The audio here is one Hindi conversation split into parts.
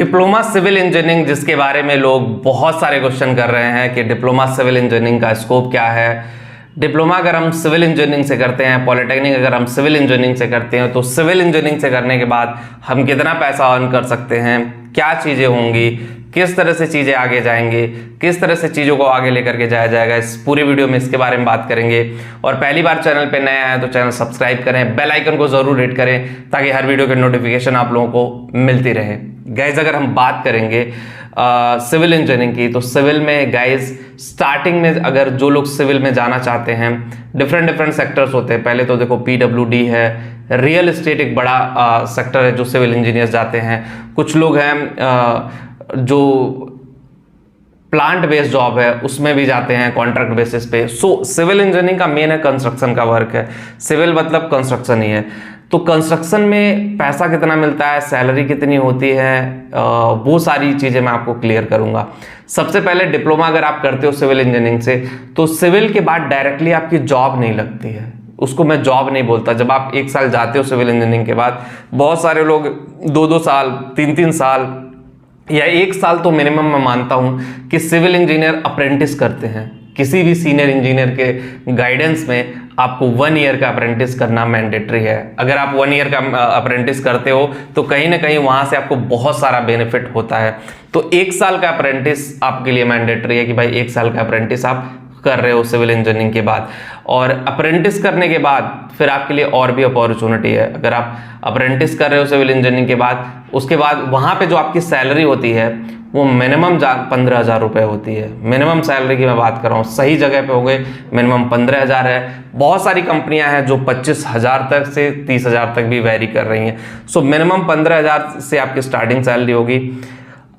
डिप्लोमा सिविल इंजीनियरिंग, जिसके बारे में लोग बहुत सारे क्वेश्चन कर रहे हैं कि डिप्लोमा सिविल इंजीनियरिंग का स्कोप क्या है। डिप्लोमा अगर हम सिविल इंजीनियरिंग से करते हैं, पॉलिटेक्निक अगर हम सिविल इंजीनियरिंग से करते हैं, तो सिविल इंजीनियरिंग से करने के बाद हम कितना पैसा अर्न कर सकते हैं, क्या चीज़ें होंगी, किस तरह से चीज़ें आगे जाएंगे, किस तरह से चीज़ों को आगे लेकर के जाया जाएगा, इस पूरी वीडियो में इसके बारे में बात करेंगे। और पहली बार चैनल पे नए आए तो चैनल सब्सक्राइब करें, बेल आइकन को जरूर हिट करें ताकि हर वीडियो की नोटिफिकेशन आप लोगों को मिलती रहे। गाइज अगर हम बात करेंगे सिविल इंजीनियरिंग की, तो सिविल में गाइज स्टार्टिंग में अगर जो लोग सिविल में जाना चाहते हैं, डिफरेंट सेक्टर्स होते हैं। पहले तो देखो PWD है, रियल एस्टेट एक बड़ा सेक्टर है जो सिविल इंजीनियर्स जाते हैं। कुछ लोग हैं जो प्लांट बेस्ड जॉब है उसमें भी जाते हैं कॉन्ट्रैक्ट बेसिस पे। सो सिविल इंजीनियरिंग का मेन है कंस्ट्रक्शन का वर्क है, सिविल मतलब कंस्ट्रक्शन ही है। तो कंस्ट्रक्शन में पैसा कितना मिलता है, सैलरी कितनी होती है, वो सारी चीज़ें मैं आपको क्लियर करूंगा। सबसे पहले डिप्लोमा अगर आप करते हो सिविल इंजीनियरिंग से, तो सिविल के बाद डायरेक्टली आपकी जॉब नहीं लगती है, उसको मैं जॉब नहीं बोलता। जब आप 1 साल जाते हो सिविल इंजीनियरिंग के बाद, बहुत सारे लोग 2-2 साल 3-3 साल या 1 साल तो मिनिमम मैं मानता हूं कि सिविल इंजीनियर अप्रेंटिस करते हैं। किसी भी सीनियर इंजीनियर के गाइडेंस में आपको 1 ईयर का अप्रेंटिस करना मैंडेटरी है। अगर आप 1 ईयर का अप्रेंटिस करते हो तो कहीं ना कहीं वहां से आपको बहुत सारा बेनिफिट होता है। तो 1 साल का अप्रेंटिस आपके लिए मैंडेटरी है कि भाई 1 साल का अप्रेंटिस आप कर रहे हो सिविल इंजीनियरिंग के बाद। और अप्रेंटिस करने के बाद फिर आपके लिए और भी अपॉर्चुनिटी है। अगर आप अप्रेंटिस कर रहे हो सिविल इंजीनियरिंग के बाद, उसके बाद वहाँ पे जो आपकी सैलरी होती है वो मिनिमम 15,000 रुपये होती है। मिनिमम सैलरी की मैं बात कर रहा हूँ, सही जगह पे हो गए मिनिमम 15,000 है। बहुत सारी कंपनियां हैं जो 25,000 तक से 30,000 तक भी वेरी कर रही हैं। सो मिनिमम 15,000 से आपकी स्टार्टिंग सैलरी होगी।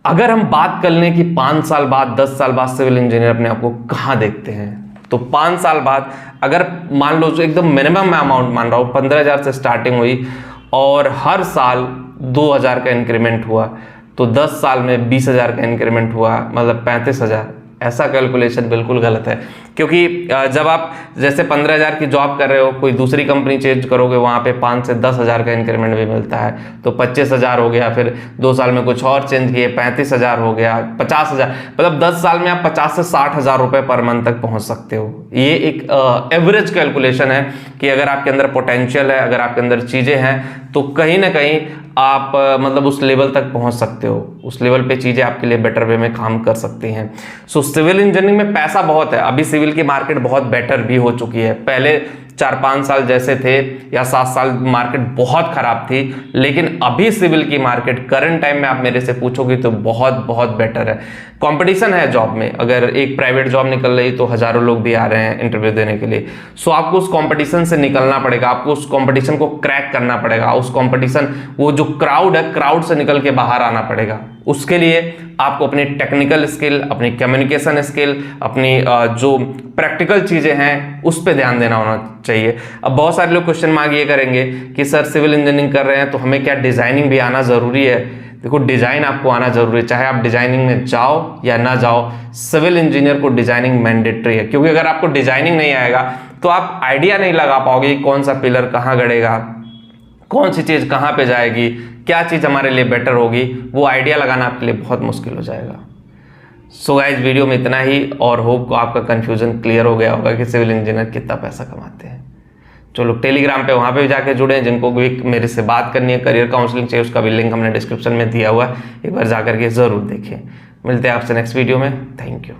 अगर हम बात कर लें कि 5 साल बाद 10 साल बाद सिविल इंजीनियर अपने आप को कहाँ देखते हैं, तो 5 साल बाद अगर मान लो जो एकदम मिनिमम मैं अमाउंट मान रहा हूँ, 15,000 से स्टार्टिंग हुई और हर साल 2,000 का इंक्रीमेंट हुआ, तो 10 साल में 20,000 का इंक्रीमेंट हुआ, मतलब 35,000। ऐसा कैलकुलेशन बिल्कुल गलत है, क्योंकि जब आप जैसे 15,000 की जॉब कर रहे हो, कोई दूसरी कंपनी चेंज करोगे वहाँ पे 5 से 10,000 का इंक्रीमेंट भी मिलता है, तो 25,000 हो गया। फिर 2 साल में कुछ और चेंज किए, 35,000 हो गया, 50,000, मतलब 10 साल में आप 50 से 60,000 रुपये पर मंथ तक पहुँच सकते हो। ये एक एवरेज कैलकुलेशन है कि अगर आपके अंदर पोटेंशियल है, अगर आपके अंदर चीज़ें हैं, तो कहीं ना कहीं आप मतलब उस लेवल तक पहुंच सकते हो। उस लेवल पे चीज़ें आपके लिए बेटर वे में काम कर सकती हैं। सो सिविल इंजीनियरिंग में पैसा बहुत है। अभी सिविल की मार्केट बहुत बेटर भी हो चुकी है। पहले 4-5 साल जैसे थे या 7 साल मार्केट बहुत खराब थी, लेकिन अभी सिविल की मार्केट करंट टाइम में आप मेरे से पूछोगे तो बहुत बेटर है। कंपटीशन है जॉब में, अगर एक प्राइवेट जॉब निकल रही तो हजारों लोग भी आ रहे हैं इंटरव्यू देने के लिए। सो आपको उस कंपटीशन से निकलना पड़ेगा, आपको उस कंपटीशन को क्रैक करना पड़ेगा। उस कंपटीशन, वो जो क्राउड है, क्राउड से निकल के बाहर आना पड़ेगा। उसके लिए आपको अपनी टेक्निकल स्किल, अपनी कम्युनिकेशन स्किल, अपनी जो प्रैक्टिकल चीज़ें हैं उस पर ध्यान देना होना चाहिए। अब बहुत सारे लोग क्वेश्चन मार्क ये करेंगे कि सर सिविल इंजीनियरिंग कर रहे हैं तो हमें क्या डिजाइनिंग भी आना ज़रूरी है? देखो, डिजाइन आपको आना जरूरी है, चाहे आप डिजाइनिंग में जाओ या ना जाओ, सिविल इंजीनियर को डिजाइनिंग मैंडेटरी है। क्योंकि अगर आपको डिजाइनिंग नहीं आएगा तो आप आइडिया नहीं लगा पाओगे कौन सा पिलर कहाँ गड़ेगा, कौन सी चीज़ कहाँ पे जाएगी, क्या चीज़ हमारे लिए बेटर होगी, वो आइडिया लगाना आपके लिए बहुत मुश्किल हो जाएगा। सो गाइस, वीडियो में इतना ही, और होप को आपका कंफ्यूजन क्लियर हो गया होगा कि सिविल इंजीनियर कितना पैसा कमाते हैं। जो लोग टेलीग्राम पे वहाँ पे भी जाके जुड़े हैं, जिनको भी मेरे से बात करनी है, करियर काउंसलिंग चाहिए, उसका भी लिंक हमने डिस्क्रिप्शन में दिया हुआ है, एक बार जाकर के ज़रूर देखें। मिलते हैं आपसे नेक्स्ट वीडियो में। Thank you.